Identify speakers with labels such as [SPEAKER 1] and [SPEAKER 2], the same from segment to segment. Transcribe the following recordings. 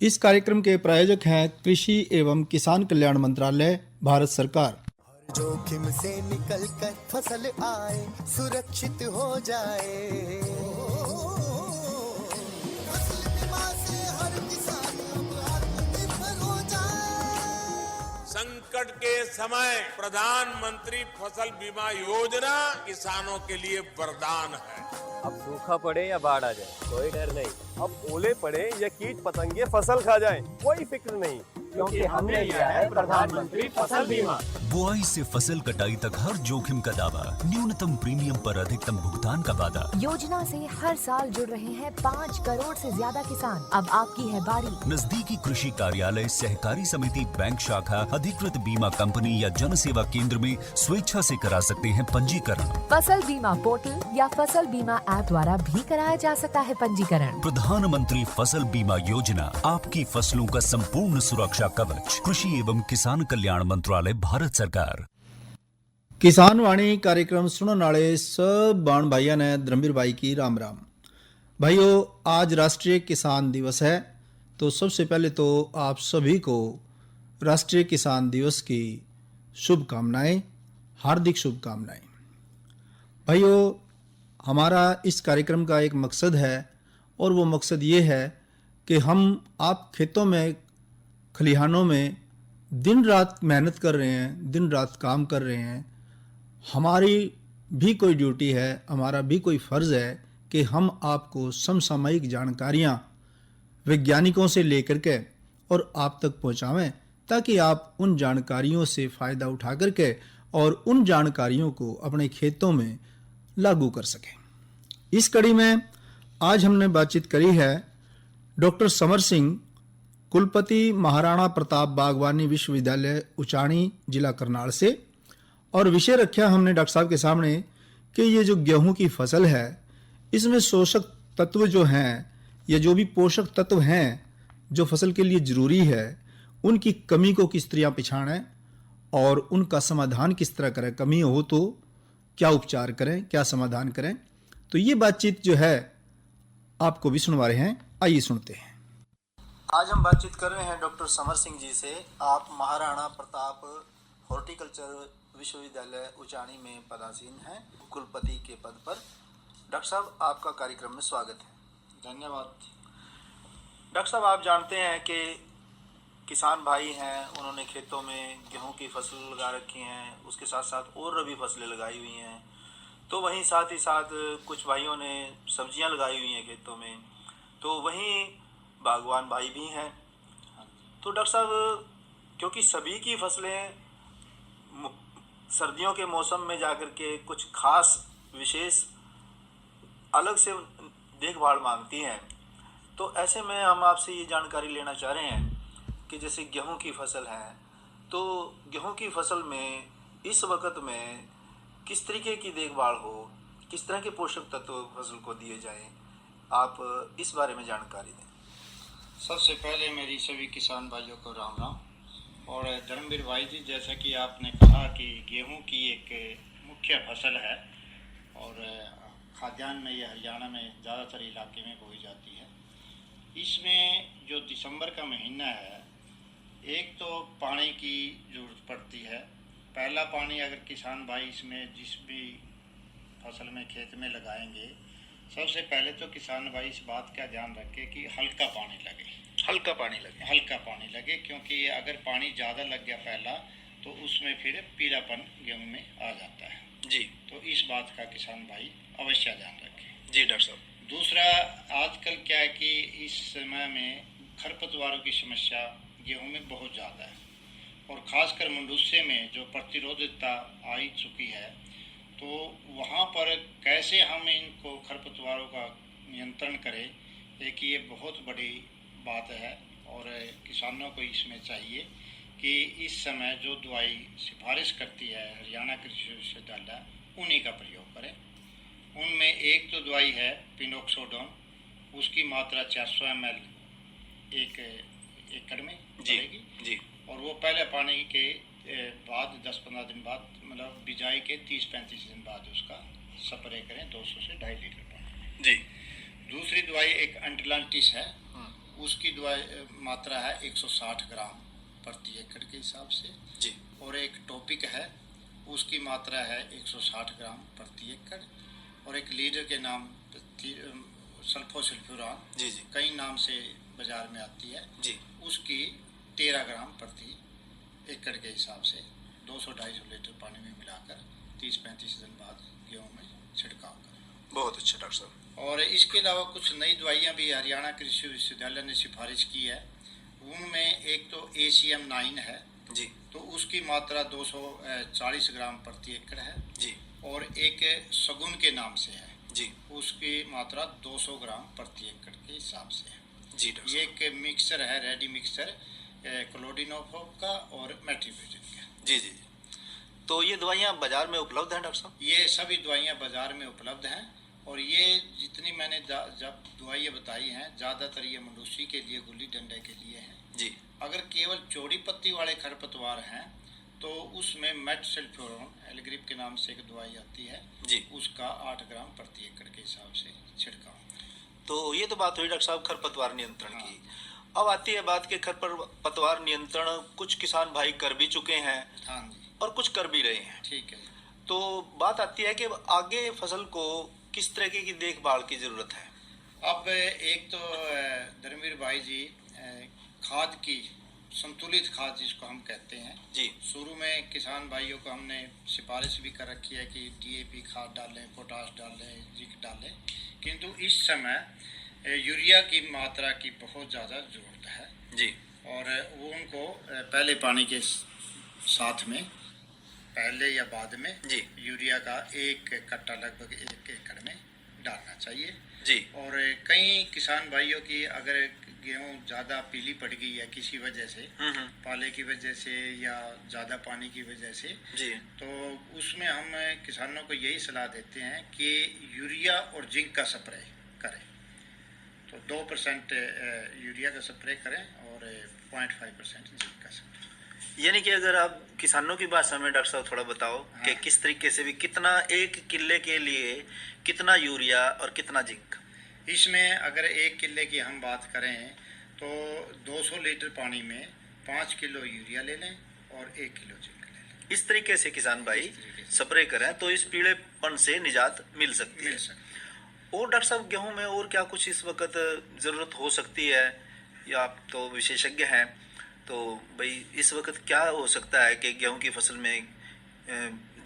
[SPEAKER 1] इस कार्यक्रम के प्रायोजक हैं कृषि एवं किसान कल्याण मंत्रालय, भारत सरकार।
[SPEAKER 2] जोखिम से निकल कर फसल आए, सुरक्षित हो जाए। फसल बीमा से हर किसान अब आत्मनिर्भर हो जाए।
[SPEAKER 3] संकट के समय प्रधानमंत्री फसल बीमा योजना किसानों के लिए वरदान है।
[SPEAKER 4] अब सूखा पड़े या बाढ़ आ जाए, कोई डर नहीं। अब ओले पड़े या कीट पतंगे फसल खा जाएं, कोई फिक्र नहीं, क्योंकि हमने लिया है प्रधानमंत्री फसल बीमा।
[SPEAKER 5] बुआई से फसल कटाई तक हर जोखिम का दावा, न्यूनतम प्रीमियम पर अधिकतम भुगतान का वादा।
[SPEAKER 6] योजना से हर साल जुड़ रहे हैं 5 करोड़ से ज्यादा किसान। अब आपकी है बारी।
[SPEAKER 5] नजदीकी कृषि कार्यालय, सहकारी समिति, बैंक शाखा, अधिकृत बीमा कंपनी या जन सेवा केंद्र में स्वेच्छा से करा सकते हैं पंजीकरण।
[SPEAKER 6] फसल बीमा पोर्टल या फसल बीमा ऐप द्वारा भी कराया जा सकता है पंजीकरण।
[SPEAKER 5] प्रधानमंत्री फसल बीमा योजना, आपकी फसलों का संपूर्ण सुरक्षा कवच। कृषि एवं किसान कल्याण मंत्रालय, भारत सरकार।
[SPEAKER 1] किसान वाणी कार्यक्रम सुनने वाले सब बाण भाइयों ने धर्मवीर भाई की राम राम। भाइयों, आज राष्ट्रीय किसान दिवस है, तो सबसे पहले तो आप सभी को राष्ट्रीय किसान दिवस की शुभकामनाएं, हार्दिक शुभकामनाएं। भाइयों, हमारा इस कार्यक्रम का एक मकसद है और वो मकसद ये है कि हम आप खेतों में, खलिहानों में दिन रात मेहनत कर रहे हैं, दिन रात काम कर रहे हैं। हमारी भी कोई ड्यूटी है, हमारा भी कोई फ़र्ज़ है कि हम आपको समसामयिक जानकारियाँ वैज्ञानिकों से लेकर के और आप तक पहुँचावें, ताकि आप उन जानकारियों से फ़ायदा उठा करके और उन जानकारियों को अपने खेतों में लागू कर सकें। इस कड़ी में आज हमने बातचीत करी है डॉक्टर समर सिंह, कुलपति महाराणा प्रताप बागवानी विश्वविद्यालय उचानी, जिला करनाल से, और विषय रखा हमने डॉक्टर साहब के सामने कि ये जो गेहूं की फसल है, इसमें पोषक तत्व जो हैं या जो भी पोषक तत्व हैं जो फसल के लिए ज़रूरी है, उनकी कमी को किस तरह पहचानें और उनका समाधान किस तरह करें। कमी हो तो क्या उपचार करें, क्या समाधान करें। तो ये बातचीत जो है आपको भी सुनवा रहे हैं, आइए सुनते हैं। आज हम बातचीत कर रहे हैं डॉक्टर समर सिंह जी से। आप महाराणा प्रताप हॉर्टिकल्चर विश्वविद्यालय उचानी में पदासीन हैं, कुलपति के पद पर। डॉक्टर साहब, आपका कार्यक्रम में स्वागत है।
[SPEAKER 7] धन्यवाद।
[SPEAKER 1] डॉक्टर साहब, आप जानते हैं कि किसान भाई हैं, उन्होंने खेतों में गेहूं की फसल लगा रखी हैं, उसके साथ साथ और रबी फसलें लगाई हुई हैं, तो वहीं साथ ही साथ कुछ भाइयों ने सब्जियां लगाई हुई हैं खेतों में, तो वहीं बागवान भाई भी हैं। तो डॉक्टर साहब, क्योंकि सभी की फसलें सर्दियों के मौसम में जाकर के कुछ खास विशेष अलग से देखभाल मांगती हैं, तो ऐसे में हम आपसे ये जानकारी लेना चाह रहे हैं कि जैसे गेहूं की फसल है, तो गेहूं की फसल में इस वक्त में किस तरीके की देखभाल हो, किस तरह के पोषक तत्व फसल को दिए जाएं, आप इस बारे में जानकारी दें।
[SPEAKER 7] सबसे पहले मेरी सभी किसान भाइयों को राम राम। और धर्मवीर भाई जी, जैसा कि आपने कहा कि गेहूं की एक मुख्य फसल है और खाद्यान्न में ये हरियाणा में ज़्यादातर इलाके में बोई जाती है। इसमें जो दिसंबर का महीना है, एक तो पानी की ज़रूरत पड़ती है। पहला पानी अगर किसान भाई इसमें जिस भी फसल में खेत में लगाएंगे, सबसे पहले तो किसान भाई इस बात का ध्यान रखें कि हल्का पानी लगे।
[SPEAKER 1] हल्का पानी लगे।
[SPEAKER 7] हल्का पानी लगे, क्योंकि अगर पानी ज़्यादा लग गया पहला, तो उसमें फिर पीलापन गेहूं में आ जाता है
[SPEAKER 1] जी।
[SPEAKER 7] तो इस बात का किसान भाई अवश्य ध्यान रखें।
[SPEAKER 1] जी डॉक्टर साहब।
[SPEAKER 7] दूसरा, आजकल क्या है कि इस समय में खरपतवारों की समस्या गेहूं में बहुत ज़्यादा है, और ख़ासकर मंडूसे में जो प्रतिरोधकता आ चुकी है, तो वहाँ पर कैसे हम इनको खरपतवारों का नियंत्रण करें, एक ये बहुत बड़ी बात है। और किसानों को इसमें चाहिए कि इस समय जो दवाई सिफारिश करती है हरियाणा कृषि विश्वविद्यालय, उन्हीं का प्रयोग करें। उनमें एक तो दवाई है पिनोक्सोडोन, उसकी मात्रा 400 ml एक एकड़ में पड़ेगी जी। और वो पहले पानी के बाद 10-15 दिन बाद, मतलब बिजाई के 30-35 दिन बाद उसका स्प्रे करें 200 से 2.5 लीटर पानी जी। दूसरी दवाई एक एंटलांटिस है, उसकी दवाई मात्रा है 160 ग्राम प्रति एकड़ के हिसाब से
[SPEAKER 8] जी।
[SPEAKER 7] और एक टॉपिक है उसकी मात्रा है 160 ग्राम प्रति एकड़ और एक लीडर के नाम सल्फोसिल्फ्यूरान
[SPEAKER 8] जी जी
[SPEAKER 7] कई नाम से बाजार में आती है
[SPEAKER 8] जी
[SPEAKER 7] उसकी 13 ग्राम प्रति एकड़ के हिसाब से 200-250 लीटर पानी में मिलाकर 30-35 दिन बाद गेहूं में छिड़काव करें।
[SPEAKER 8] बहुत अच्छा डॉक्टर साहब।
[SPEAKER 7] और इसके अलावा कुछ नई दवाइयाँ भी हरियाणा कृषि विश्वविद्यालय ने सिफारिश की है। उनमें एक तो ACM 9 है
[SPEAKER 8] जी
[SPEAKER 7] तो उसकी मात्रा 240 ग्राम प्रति एकड़ है
[SPEAKER 8] जी
[SPEAKER 7] और एक सगुन के नाम से है
[SPEAKER 8] जी
[SPEAKER 7] उसकी मात्रा 200 ग्राम प्रति एकड़ के हिसाब से है।
[SPEAKER 8] जी डॉक्टर
[SPEAKER 7] ये एक मिक्सचर है, रेडी मिक्सचर क्लोडिनोफोप का और मेट्रिब्यूटिन का।
[SPEAKER 8] जी जी। तो ये दवाइयाँ बाजार में उपलब्ध हैं डॉक्टर साहब?
[SPEAKER 7] ये सभी दवाइयाँ बाजार में उपलब्ध हैं और ये जितनी मैंने जब दवाइयाँ बताई हैं ज़्यादातर ये मनुष्य के लिए, गुल्ली डंडे के लिए हैं
[SPEAKER 8] जी।
[SPEAKER 7] अगर केवल चौड़ी पत्ती वाले खरपतवार हैं तो उसमें मेटसल्फ्यूरोन एलग्रिप के नाम से एक दवाई आती है
[SPEAKER 8] जी।
[SPEAKER 7] उसका 8 ग्राम प्रति एकड़ के हिसाब से छिड़काव।
[SPEAKER 8] तो ये तो बात हुई डॉक्टर साहब खरपतवार नियंत्रण की। अब आती है बात कि खरपतवार नियंत्रण कुछ किसान भाई कर भी चुके हैं
[SPEAKER 7] हाँ जी
[SPEAKER 8] और कुछ कर भी रहे हैं।
[SPEAKER 7] ठीक है।
[SPEAKER 8] तो बात आती है कि आगे फसल को किस तरीके की देखभाल की जरूरत है?
[SPEAKER 7] अब एक तो धर्मवीर भाई जी खाद की संतुलित खाद जिसको हम कहते हैं
[SPEAKER 8] जी।
[SPEAKER 7] शुरू में किसान भाइयों को हमने सिफारिश भी कर रखी है कि DAP खाद डालें, पोटाश डालें, जिंक डालें, किंतु इस समय यूरिया की मात्रा की बहुत ज़्यादा ज़रूरत है
[SPEAKER 8] जी।
[SPEAKER 7] और वो उनको पहले पानी के साथ में पहले या बाद में
[SPEAKER 8] जी।
[SPEAKER 7] यूरिया का एक कट्टा लगभग 1 एकड़ में डालना चाहिए
[SPEAKER 8] जी।
[SPEAKER 7] और कई किसान भाइयों की अगर गेहूं ज़्यादा पीली पड़ गई है किसी वजह से, पाले की वजह से या ज़्यादा पानी की वजह से
[SPEAKER 8] जी।
[SPEAKER 7] तो उसमें हम किसानों को यही सलाह देते हैं कि यूरिया और जिंक का स्प्रे करें। तो 2% यूरिया का स्प्रे करें और 0.5% जिंक का स्प्रे।
[SPEAKER 8] यानी कि अगर आप किसानों की भाषा में डॉक्टर साहब थोड़ा बताओ कि किस तरीके से भी कितना एक किले के लिए कितना यूरिया और कितना जिंक?
[SPEAKER 7] इसमें अगर 1 किले की हम बात करें तो 200 लीटर पानी में 5 किलो यूरिया ले लें और 1 किलो जिंक ले लें।
[SPEAKER 8] इस तरीके से किसान भाई स्प्रे करें तो इस पीलेपन से निजात मिल सकती है। और डॉक्टर साहब गेहूं में और क्या कुछ इस वक्त ज़रूरत हो सकती है, या आप तो विशेषज्ञ हैं, तो भाई इस वक्त क्या हो सकता है कि गेहूं की फसल में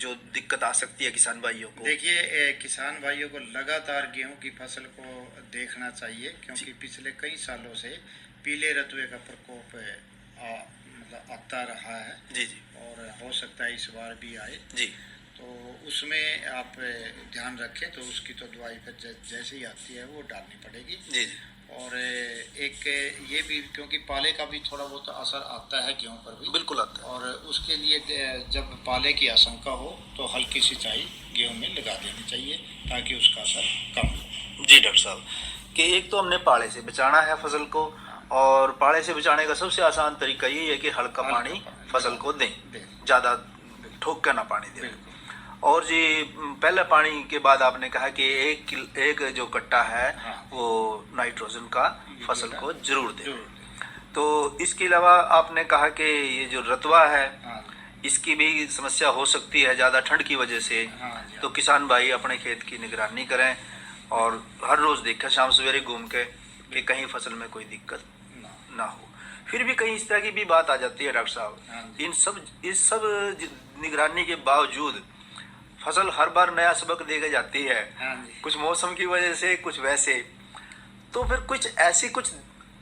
[SPEAKER 8] जो दिक्कत आ सकती है किसान भाइयों को?
[SPEAKER 7] देखिए किसान भाइयों को लगातार गेहूं की फसल को देखना चाहिए क्योंकि पिछले कई सालों से पीले रतुए का प्रकोप मतलब आता रहा है
[SPEAKER 8] जी जी।
[SPEAKER 7] और हो सकता है इस बार भी आए
[SPEAKER 8] जी।
[SPEAKER 7] तो उसमें आप ध्यान रखें तो उसकी तो दवाई फिर जैसे ही आती है वो डालनी पड़ेगी
[SPEAKER 8] जी जी।
[SPEAKER 7] और एक ये भी क्योंकि पाले का भी थोड़ा बहुत असर आता है गेहूं पर भी,
[SPEAKER 8] बिल्कुल आता है।
[SPEAKER 7] और उसके लिए जब पाले की आशंका हो तो हल्की सिंचाई गेहूं में लगा देनी चाहिए ताकि उसका असर कम हो। जी
[SPEAKER 8] डॉक्टर साहब कि एक तो हमने पाले से बचाना है फसल को, और पाले से बचाने का सबसे आसान तरीका यही है कि हल्का पानी फसल को दें, ज़्यादा ठोक कर ना पानी दें। और जी पहले पानी के बाद आपने कहा कि एक जो कट्टा है वो नाइट्रोजन का फसल को जरूर दे। तो इसके अलावा आपने कहा कि ये जो रतवा है इसकी भी समस्या हो सकती है ज़्यादा ठंड की वजह से। तो किसान भाई अपने खेत की निगरानी करें और हर रोज़ देखें शाम सवेरे घूम के कि कहीं फसल में कोई दिक्कत ना हो। फिर भी कहीं इस तरह की भी बात आ जाती है डॉक्टर साहब, इस सब निगरानी के बावजूद फसल हर बार नया सबक देके जाती है, कुछ मौसम की वजह से कुछ वैसे। तो फिर कुछ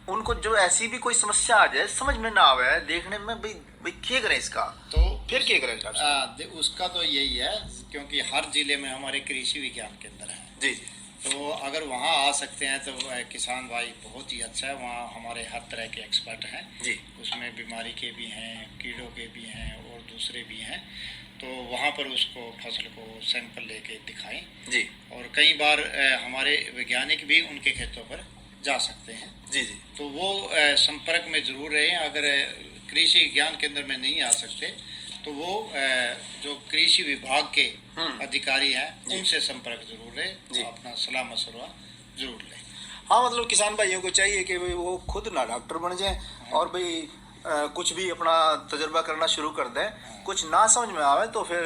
[SPEAKER 8] उनको जो ऐसी भी कोई समस्या आ जाए समझ में ना आवे देखने में, भाई क्या करें इसका, तो फिर क्या करें?
[SPEAKER 7] उसका तो यही है क्योंकि हर जिले में हमारे कृषि विज्ञान केंद्र है
[SPEAKER 8] जी।
[SPEAKER 7] तो अगर वहाँ आ सकते हैं तो किसान भाई बहुत ही अच्छा है। वहाँ हमारे हर तरह के एक्सपर्ट हैं
[SPEAKER 8] जी। उसमें
[SPEAKER 7] बीमारी के भी हैं, कीड़ों के भी हैं और दूसरे भी हैं। तो वहाँ पर उसको फसल को सैंपल लेके दिखाएं
[SPEAKER 8] जी।
[SPEAKER 7] और कई बार हमारे वैज्ञानिक भी उनके खेतों पर जा सकते हैं
[SPEAKER 8] जी जी।
[SPEAKER 7] तो वो संपर्क में जरूर रहें। अगर कृषि विज्ञान केंद्र में नहीं आ सकते तो वो जो कृषि विभाग के अधिकारी हैं उनसे संपर्क जरूर रहे, अपना सलाह मशवरा जरूर लें।
[SPEAKER 8] हाँ, मतलब किसान भाइयों को चाहिए कि भाई वो खुद ना डॉक्टर बन जाएं और भाई कुछ भी अपना तजुर्बा करना शुरू कर दें। कुछ ना समझ में आवे तो फिर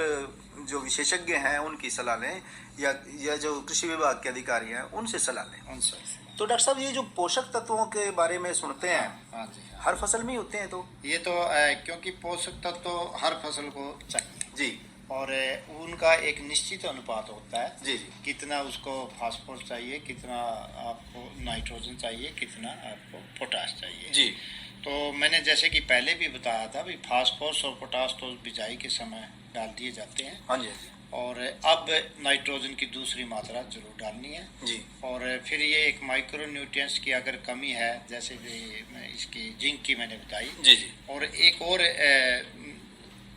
[SPEAKER 8] जो विशेषज्ञ हैं उनकी सलाह लें, या जो कृषि विभाग के अधिकारी हैं उनसे सलाह लें।
[SPEAKER 7] उनसे
[SPEAKER 8] तो डॉक्टर साहब, ये जो पोषक तत्वों के बारे में सुनते हैं,
[SPEAKER 7] हाँ जी,
[SPEAKER 8] हर फसल में ही होते हैं? तो
[SPEAKER 7] ये तो क्योंकि पोषक तत्व तो हर फसल को चाहिए
[SPEAKER 8] जी
[SPEAKER 7] और उनका एक निश्चित अनुपात होता है।
[SPEAKER 8] जी जी
[SPEAKER 7] कितना उसको फास्फोरस चाहिए, कितना आपको नाइट्रोजन चाहिए, कितना आपको पोटाश चाहिए।
[SPEAKER 8] जी।
[SPEAKER 7] तो मैंने जैसे कि पहले भी बताया था भाई फास्फोरस और पोटाश तो बिजाई के समय डाल दिए जाते हैं।
[SPEAKER 8] हाँ जी हाँ जी
[SPEAKER 7] और अब नाइट्रोजन की दूसरी मात्रा जरूर डालनी है
[SPEAKER 8] जी।
[SPEAKER 7] और फिर ये एक माइक्रो न्यूट्रिएंट्स की अगर कमी है, जैसे कि इसकी जिंक की मैंने बताई
[SPEAKER 8] जी जी
[SPEAKER 7] और एक और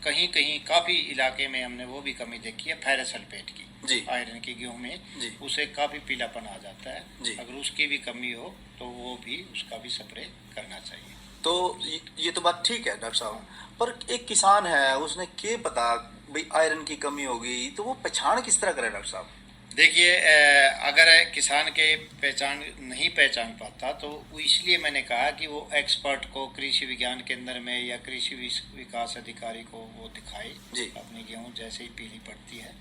[SPEAKER 7] कहीं कहीं काफ़ी इलाके में हमने वो भी कमी देखी है फेरस सल्फेट की
[SPEAKER 8] जी।
[SPEAKER 7] आयरन की गेहूं में
[SPEAKER 8] जी।
[SPEAKER 7] उसे काफ़ी पीलापन आ जाता है
[SPEAKER 8] जी।
[SPEAKER 7] अगर उसकी भी कमी हो तो वो भी उसका भी स्प्रे करना चाहिए।
[SPEAKER 8] तो ये तो बात ठीक है डॉक्टर साहब, पर एक किसान है उसने क्या पता भाई आयरन की कमी होगी, तो वो पहचान किस तरह करे डॉक्टर साहब?
[SPEAKER 7] देखिए अगर किसान के नहीं पहचान पाता तो वो इसलिए मैंने कहा कि वो एक्सपर्ट को कृषि विज्ञान केंद्र में या कृषि विकास अधिकारी को वो दिखाए
[SPEAKER 8] जी।
[SPEAKER 7] अपनी गेहूं जैसे ही पीली पड़ती है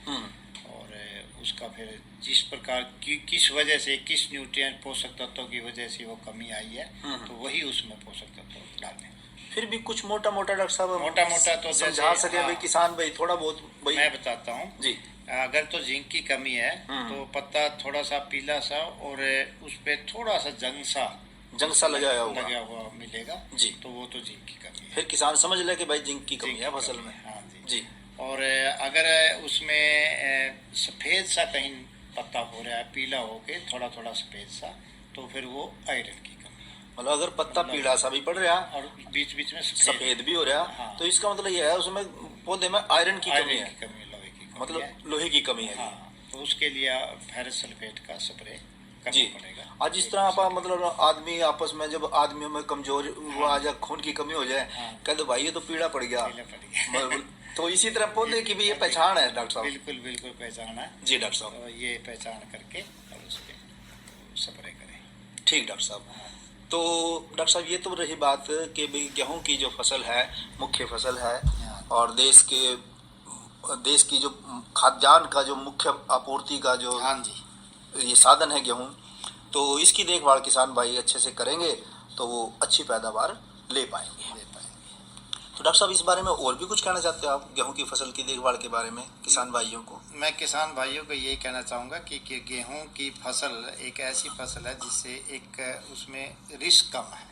[SPEAKER 7] और उसका फिर जिस प्रकार की किस वजह से किस न्यूट्रिएंट पोषक तत्वों की वजह से वो कमी आई है तो वही उसमें पोषक तत्व डालें।
[SPEAKER 8] फिर भी कुछ मोटा मोटा डॉक्टर साहब
[SPEAKER 7] मोटा तो
[SPEAKER 8] समझा सके भाई किसान भाई थोड़ा बहुत भाई।
[SPEAKER 7] मैं बताता हूँ
[SPEAKER 8] जी।
[SPEAKER 7] अगर तो जिंक की कमी है तो पत्ता थोड़ा सा पीला सा और उस पे थोड़ा सा जंग सा लगा हुआ मिलेगा
[SPEAKER 8] जी।
[SPEAKER 7] तो वो तो जिंक की कमी है।
[SPEAKER 8] फिर किसान समझ ले कि भाई जिंक की कमी है फसल में।
[SPEAKER 7] हाँ जी
[SPEAKER 8] जी।
[SPEAKER 7] और अगर उसमें सफेद सा कहीं पत्ता हो रहा है पीला होके थोड़ा थोड़ा सफेद सा तो फिर वो आयरन की कमी है।
[SPEAKER 8] मतलब अगर पत्ता पीला सा भी पड़ रहा
[SPEAKER 7] और बीच बीच में
[SPEAKER 8] सफेद भी हो रहा
[SPEAKER 7] हाँ।
[SPEAKER 8] तो इसका मतलब यह है उसमें पौधे में आयरन की कमी है,
[SPEAKER 7] लोहे की कमी
[SPEAKER 8] मतलब
[SPEAKER 7] है।
[SPEAKER 8] लोहे की कमी है।
[SPEAKER 7] हाँ, तो उसके लिए फेरस सल्फेट का स्प्रे
[SPEAKER 8] जी।
[SPEAKER 7] करना पड़ेगा।
[SPEAKER 8] आज जिस तरह आप मतलब आदमी आपस में जब आदमियों में कमजोर वो आ जाए खून की कमी हो जाए कह दो भाई ये तो पीड़ा पड़ गया मतलब तो इसी तरह पौधे की भी ये पहचान है डॉक्टर साहब?
[SPEAKER 7] बिल्कुल बिल्कुल पहचान है
[SPEAKER 8] जी डॉक्टर साहब।
[SPEAKER 7] तो ये पहचान करके और उसके स्प्रे करें।
[SPEAKER 8] ठीक डॉक्टर साहब। तो डॉक्टर साहब ये तो रही बात कि भाई गेहूं की जो फसल है मुख्य फसल है और देश की जो खाद्यान्न का जो मुख्य आपूर्ति का जो
[SPEAKER 7] हाँ जी
[SPEAKER 8] ये साधन है गेहूं, तो इसकी देखभाल किसान भाई अच्छे से करेंगे तो वो अच्छी पैदावार ले पाएंगे। तो डॉक्टर साहब इस बारे में और भी कुछ कहना चाहते हो आप गेहूं की फसल की देखभाल के बारे में किसान भाइयों को?
[SPEAKER 7] मैं किसान भाइयों को ये कहना चाहूँगा कि गेहूं की फसल एक ऐसी फसल है जिससे एक उसमें रिस्क कम है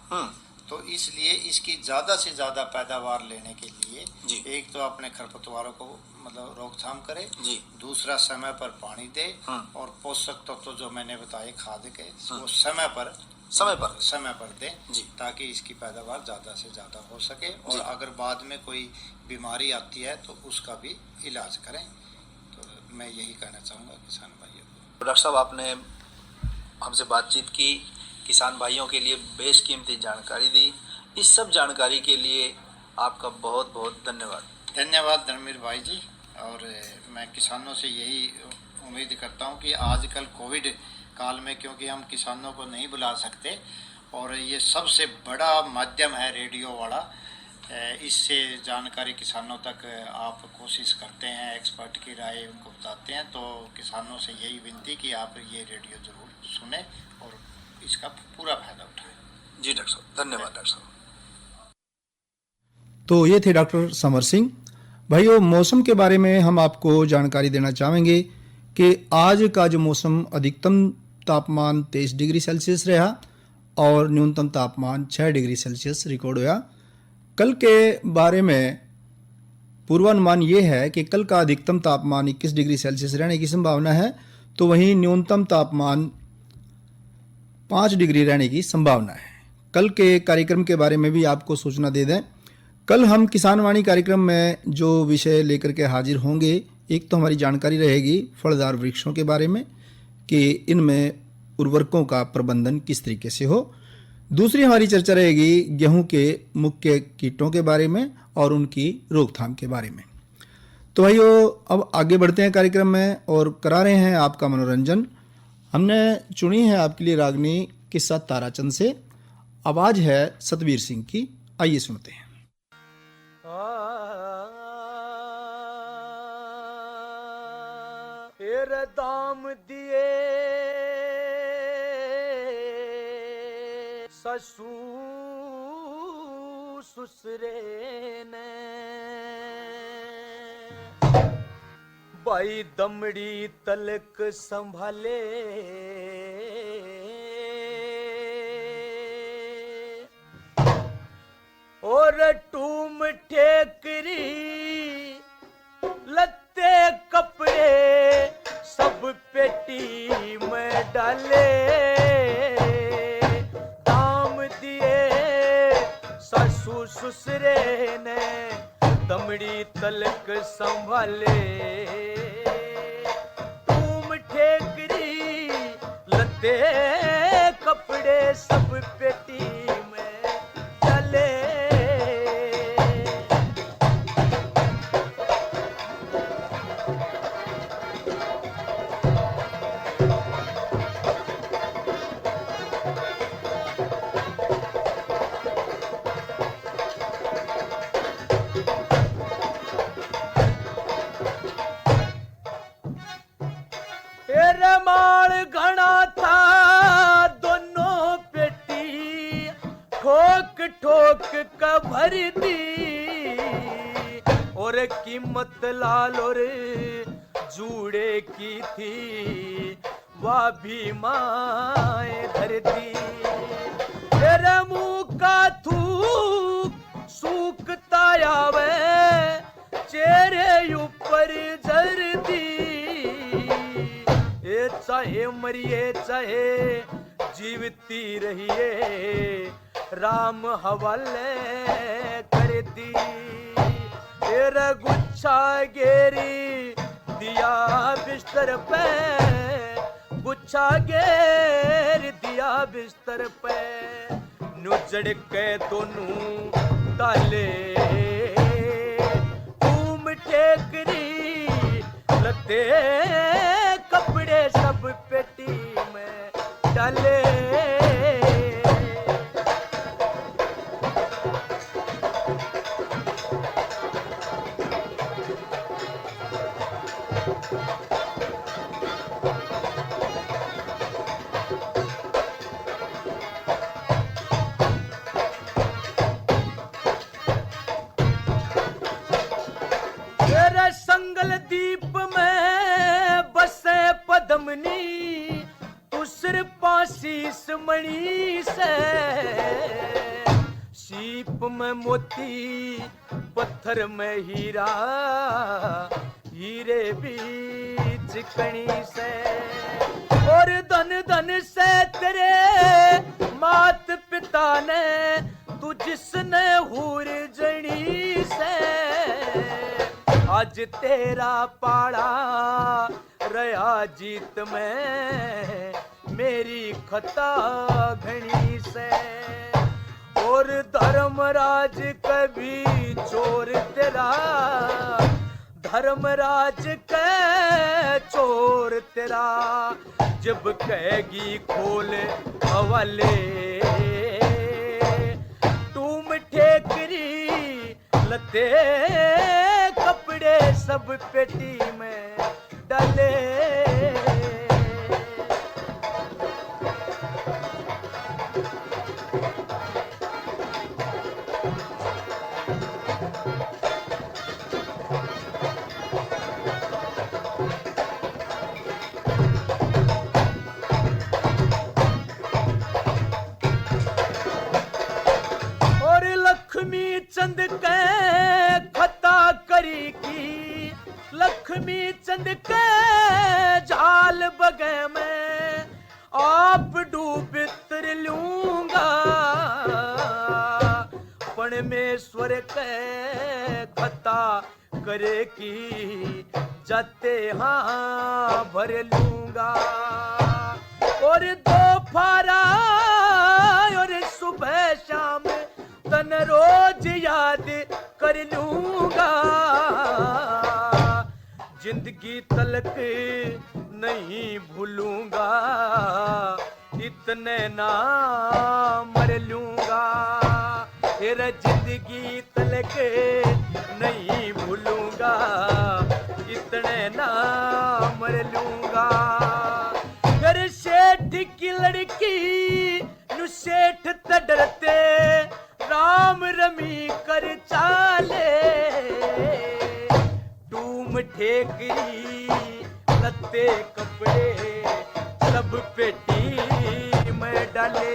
[SPEAKER 7] तो इसलिए इसकी ज़्यादा से ज़्यादा पैदावार लेने के लिए एक तो अपने खरपतवारों को मतलब रोकथाम करे जी। दूसरा समय पर पानी दे और पोषक तत्व जो मैंने बताए खाद के वो समय पर दे ताकि इसकी पैदावार ज़्यादा से ज़्यादा हो सके और अगर बाद में कोई बीमारी आती है तो उसका भी इलाज करें। तो मैं यही कहना चाहूँगा किसान भाइयों को।
[SPEAKER 8] डॉक्टर साहब आपने हमसे बातचीत की, किसान भाइयों के लिए बेशकीमती जानकारी दी। इस सब जानकारी के लिए आपका बहुत बहुत धन्यवाद।
[SPEAKER 7] धन्यवाद धर्मवीर भाई जी। और मैं किसानों से यही उम्मीद करता हूँ कि आजकल कोविड काल में क्योंकि हम किसानों को नहीं बुला सकते और ये सबसे बड़ा माध्यम है रेडियो वाला, इससे जानकारी किसानों तक आप कोशिश करते हैं, एक्सपर्ट की राय उनको बताते हैं, तो किसानों से यही विनती कि आप ये रेडियो ज़रूर सुने और इसका पूरा फायदा उठाएं।
[SPEAKER 8] जी डॉक्टर साहब, धन्यवाद डॉक्टर साहब।
[SPEAKER 1] तो ये थे डॉक्टर समर सिंह। भाइयों, मौसम के बारे में हम आपको जानकारी देना चाहेंगे कि आज का जो मौसम अधिकतम तापमान 23 डिग्री सेल्सियस रहा और न्यूनतम तापमान 6 डिग्री सेल्सियस रिकॉर्ड हुआ। कल के बारे में पूर्वानुमान ये है कि कल का अधिकतम तापमान 21 डिग्री सेल्सियस रहने की संभावना है, तो वहीं न्यूनतम तापमान 5 डिग्री रहने की संभावना है। कल के कार्यक्रम के बारे में भी आपको सूचना दे दें। कल हम किसान वाणी कार्यक्रम में जो विषय लेकर के हाजिर होंगे, एक तो हमारी जानकारी रहेगी फलदार वृक्षों के बारे में कि इनमें उर्वरकों का प्रबंधन किस तरीके से हो। दूसरी हमारी चर्चा रहेगी गेहूं के मुख्य कीटों के बारे में और उनकी रोकथाम के बारे में। तो भाइयों, अब आगे बढ़ते हैं कार्यक्रम में और करा रहे हैं आपका मनोरंजन। हमने चुनी है आपके लिए रागनी किस्सा ताराचंद से। आवाज है सतबीर सिंह की, आइए सुनते हैं।
[SPEAKER 9] दाम दिए ससु ससुरे ने भाई दमड़ी तलक संभाले और टूम ठेकरी लत्ते कपड़े सब पेटी में डाले दाम दिए सासू ससुरे ने दमड़ी तलक संभाले टूम ठेकरी लत्ते कपड़े सब पेटी में डाले माल घना था दोनों पेटी ठोक ठोक का भर दी और कीमत लाल और जूड़े की थी वह भी माए धर दी तेरे मुंह का थूक सूखता आवे चेहरे ऊपर जर दी चाहे मरिए चाहे जीवती रहिए राम हवाले कर दी तेरा गुच्छा गेरी दिया बिस्तर पे गुच्छा गेर दिया बिस्तर पे नुजड़ के दोनों ताले तुम टेकरी लते कपड़े सब पेटी में डाले तेरे संगल दीप में बसे पदमनी तू सिर पासीस मणि से सीप में मोती पत्थर में हीरा हीरे बीच कणी से और धन धन से तेरे मात पिता ने तू जिसने हूर जणी से आज तेरा पाड़ा रहा जीत में मेरी खता घनी से और धर्मराज कभी चोर तेरा धर्मराज के चोर तेरा जब कहेगी खोल हवाले तुम ठेकरी लते कपड़े सब पेटी में डाले और लक्ष्मी चंद के खता करी की लक्ष्मी चंद के जाल बगे में आप डूब तर लूंगा परमेश्वर के खता करे की जाते हाँ भर लूंगा और दो फारा और सुबह शाम तन रोज याद कर लूंगा जिंदगी तलक नहीं भूलूंगा इतने ना मर लूंगा, फिर जिंदगी तलक नहीं भूलूंगा, इतने ना मर लूंगा। फिर सेठ की लड़की नु सेठ त डरते, राम रमी कर चाले, टूम ठेकरी लत्ते कपड़े सब पेटी में डाले।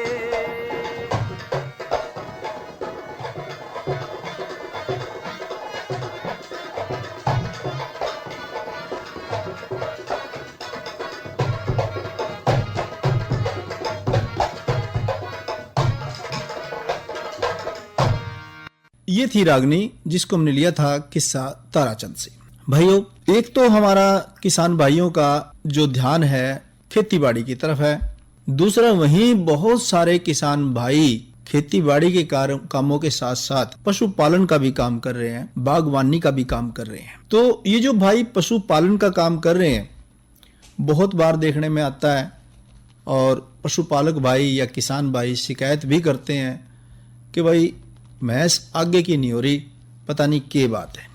[SPEAKER 1] ये थी रागनी जिसको हमने लिया था किस्सा ताराचंद से। भाइयों, एक तो हमारा किसान भाइयों का जो ध्यान है खेतीबाड़ी की तरफ है, दूसरा वहीं बहुत सारे किसान भाई खेतीबाड़ी के कामों के साथ साथ पशुपालन का भी काम कर रहे हैं, बागवानी का भी काम कर रहे हैं। तो ये जो भाई पशुपालन का काम कर रहे हैं बहुत बार देखने में आता है, और पशुपालक भाई या किसान भाई शिकायत भी करते हैं कि भाई भैंस आगे की नहीं हो रही, पता नहीं क्या बात है।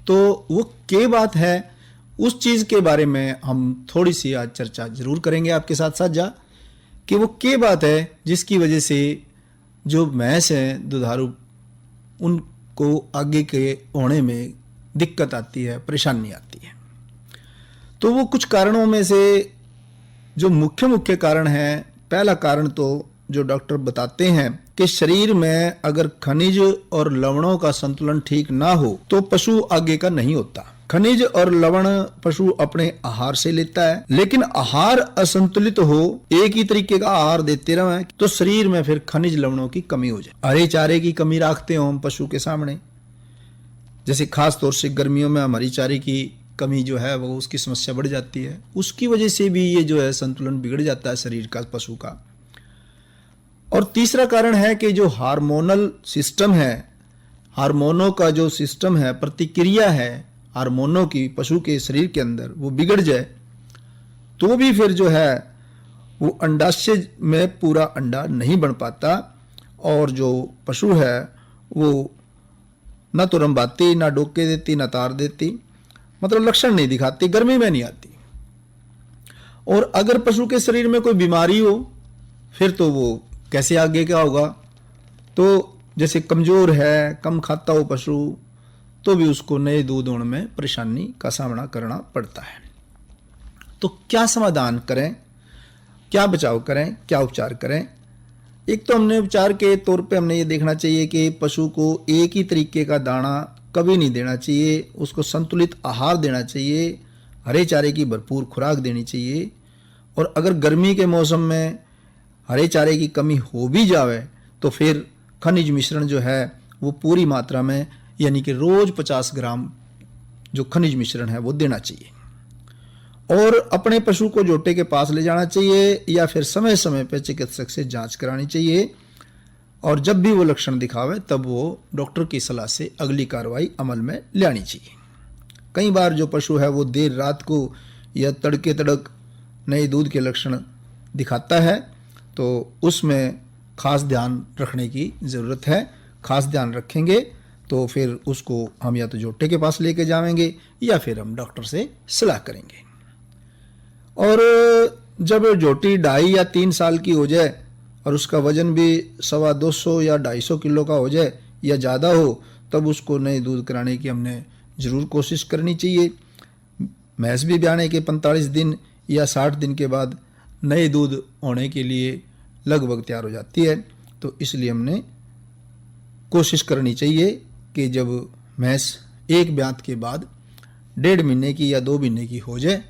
[SPEAKER 1] तो वो क्या बात है, उस चीज़ के बारे में हम थोड़ी सी आज चर्चा जरूर करेंगे आपके साथ साझा, कि वो क्या बात है जिसकी वजह से जो भैंस हैं दुधारू, उनको आगे के होने में दिक्कत आती है, परेशानी आती है। तो वो कुछ कारणों में से जो मुख्य कारण है, पहला कारण तो जो डॉक्टर बताते हैं कि शरीर में अगर खनिज और लवणों का संतुलन ठीक ना हो तो पशु आगे का नहीं होता। खनिज और लवण पशु अपने आहार से लेता है, लेकिन आहार असंतुलित हो, एक ही तरीके का आहार देते रहे तो शरीर में फिर खनिज लवणों की कमी हो जाए। हरे चारे की कमी रखते हो हम पशु के सामने, जैसे खास तौर से गर्मियों में हमारी चारे की कमी जो है वो उसकी समस्या बढ़ जाती है, उसकी वजह से भी ये जो है संतुलन बिगड़ जाता है शरीर का, पशु का। और तीसरा कारण है कि जो हार्मोनल सिस्टम है, हार्मोनों का जो सिस्टम है, प्रतिक्रिया है हार्मोनों की पशु के शरीर के अंदर, वो बिगड़ जाए तो भी फिर जो है वो अंडाशय में पूरा अंडा नहीं बन पाता, और जो पशु है वो ना तो रंबाती, ना डोके देती, ना तार देती, मतलब लक्षण नहीं दिखाती, गर्मी में नहीं आती। और अगर पशु के शरीर में कोई बीमारी हो फिर तो वो कैसे आगे क्या होगा। तो जैसे कमजोर है, कम खाता हो पशु, तो भी उसको नए दूध होने में परेशानी का सामना करना पड़ता है। तो क्या समाधान करें, क्या बचाव करें, क्या उपचार करें? एक तो हमने उपचार के तौर पे हमने ये देखना चाहिए कि पशु को एक ही तरीके का दाना कभी नहीं देना चाहिए, उसको संतुलित आहार देना चाहिए, हरे चारे की भरपूर खुराक देनी चाहिए। और अगर गर्मी के मौसम में हरे चारे की कमी हो भी जावे तो फिर खनिज मिश्रण जो है वो पूरी मात्रा में, यानी कि रोज 50 ग्राम जो खनिज मिश्रण है वो देना चाहिए। और अपने पशु को जोटे के पास ले जाना चाहिए या फिर समय समय पर चिकित्सक से जांच करानी चाहिए, और जब भी वो लक्षण दिखावे तब वो डॉक्टर की सलाह से अगली कार्रवाई अमल में लानी चाहिए। कई बार जो पशु है वो देर रात को या तड़के तड़क नए दूध के लक्षण दिखाता है, तो उसमें खास ध्यान रखने की ज़रूरत है। खास ध्यान रखेंगे तो फिर उसको हम या तो जोटे के पास लेके जाएंगे या फिर हम डॉक्टर से सलाह करेंगे। और जब जोटी 2.5 या 3 साल की हो जाए और उसका वजन भी 250 या 250 किलो का हो जाए या ज़्यादा हो, तब उसको नए दूध कराने की हमने ज़रूर कोशिश करनी चाहिए। भैंस भी ब्याने के 45 दिन या 60 दिन के बाद नए दूध होने के लिए लगभग तैयार हो जाती है। तो इसलिए हमने कोशिश करनी चाहिए कि जब भैंस एक ब्यात के बाद 1.5 महीने की या 2 महीने की हो जाए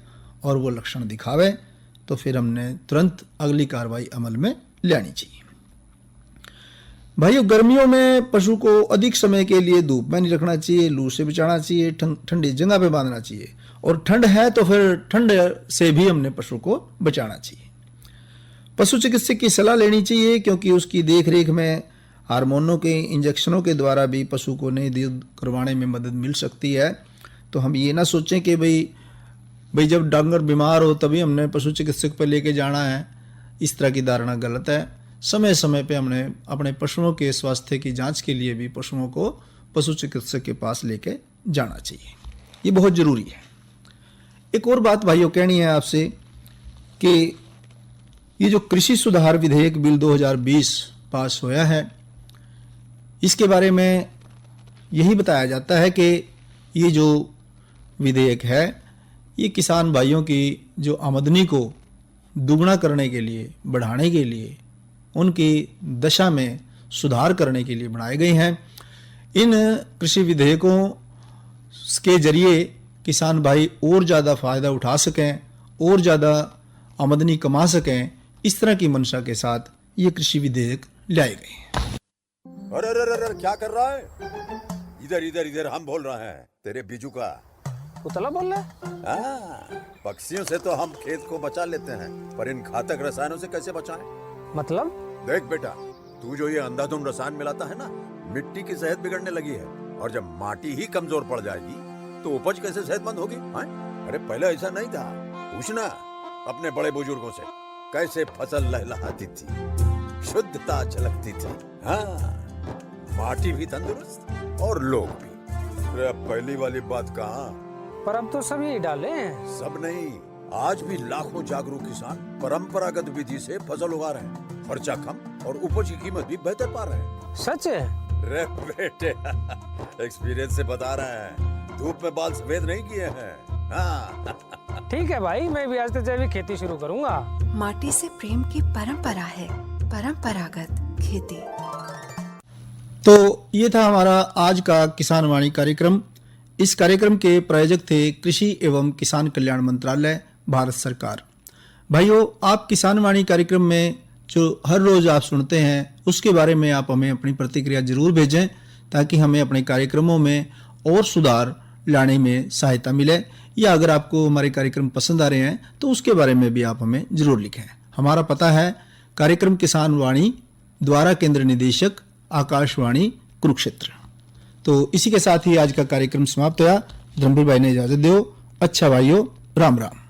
[SPEAKER 1] और वो लक्षण दिखावे तो फिर हमने तुरंत अगली कार्रवाई अमल में लानी चाहिए। भाइयों, गर्मियों में पशु को अधिक समय के लिए धूप में नहीं रखना चाहिए, लू से बचाना चाहिए, ठंडी जगह पे बांधना चाहिए, और ठंड है तो फिर ठंड से भी हमने पशु को बचाना चाहिए। पशु चिकित्सक की सलाह लेनी चाहिए, क्योंकि उसकी देखरेख में हार्मोनों के इंजेक्शनों के द्वारा भी पशु को नई दूध करवाने में मदद मिल सकती है। तो हम ये ना सोचें कि भाई जब डांगर बीमार हो तभी हमने पशु चिकित्सक पर लेके जाना है, इस तरह की धारणा गलत है। समय समय पे हमने अपने पशुओं के स्वास्थ्य की जांच के लिए भी पशुओं को पशु चिकित्सक के पास लेके जाना चाहिए, ये बहुत ज़रूरी है। एक और बात भाइयों कहनी है आपसे कि ये जो कृषि सुधार विधेयक बिल 2020 पास होया है, इसके बारे में यही बताया जाता है कि ये जो विधेयक है ये किसान भाइयों की जो आमदनी को दुगना करने के लिए, बढ़ाने के लिए, उनकी दशा में सुधार करने के लिए बनाए गए हैं। इन कृषि विधेयकों के जरिए किसान भाई और ज़्यादा फ़ायदा उठा सकें, और ज़्यादा आमदनी कमा सकें, इस तरह की मंशा के साथ ये कृषि विधेयक लाए गए हैं।
[SPEAKER 10] अरे अरे अरे क्या कर रहा है? इधर इधर इधर हम बोल रहे हैं तेरे बीजू का।
[SPEAKER 9] उतला बोल रहा है?
[SPEAKER 10] पक्षियों से तो हम खेत को बचा लेते हैं, पर इन घातक रसायनों से कैसे बचाएं?
[SPEAKER 9] मतलब?
[SPEAKER 10] देख बेटा, तू जो ये अंधाधुंध रसायन मिलाता है ना, मिट्टी की सेहत बिगड़ने लगी है। और जब माटी ही कमजोर पड़ जाएगी तो उपज कैसे सेहतमंद होगी? अरे पहले ऐसा नहीं था। पूछना अपने बड़े बुजुर्गों से, कैसे फसल लहलहाती थी, शुद्धता झलकती थी। हाँ, माटी भी तंदुरुस्त और लोग भी। अरे पहली वाली बात कहाँ?
[SPEAKER 9] पर अब तो सब यही डाले हैं।
[SPEAKER 10] सब नहीं, आज भी लाखों जागरूक किसान परंपरागत विधि से फसल उगा रहे हैं। खर्चा कम और उपज की कीमत भी बेहतर पा रहे हैं।
[SPEAKER 9] सच है?
[SPEAKER 10] रे बेटे, एक्सपीरियंस से बता रहे हैं, धूप में बाल सफेद नहीं किए हैं। हाँ।
[SPEAKER 9] ठीक है भाई, मैं भी आज से जैविक खेती शुरू करूंगा।
[SPEAKER 11] माटी से प्रेम की परंपरा है, परंपरागत खेती।
[SPEAKER 1] तो ये था हमारा आज का किसान वाणी कार्यक्रम। इस कार्यक्रम के प्रायोजक थे कृषि एवं किसान कल्याण मंत्रालय, भारत सरकार। भाइयों, आप किसान वाणी कार्यक्रम में जो हर रोज आप सुनते हैं उसके बारे में आप हमें अपनी प्रतिक्रिया जरूर भेजें, ताकि हमें अपने कार्यक्रमों में और सुधार लाने में सहायता मिले। या अगर आपको हमारे कार्यक्रम पसंद आ रहे हैं तो उसके बारे में भी आप हमें जरूर लिखें। हमारा पता है कार्यक्रम किसान वाणी, द्वारा केंद्र निदेशक, आकाशवाणी, कुरुक्षेत्र। तो इसी के साथ ही आज का कार्यक्रम समाप्त हुआ। धर्मवीर भाई ने इजाजत दो। अच्छा भाइयों, राम राम।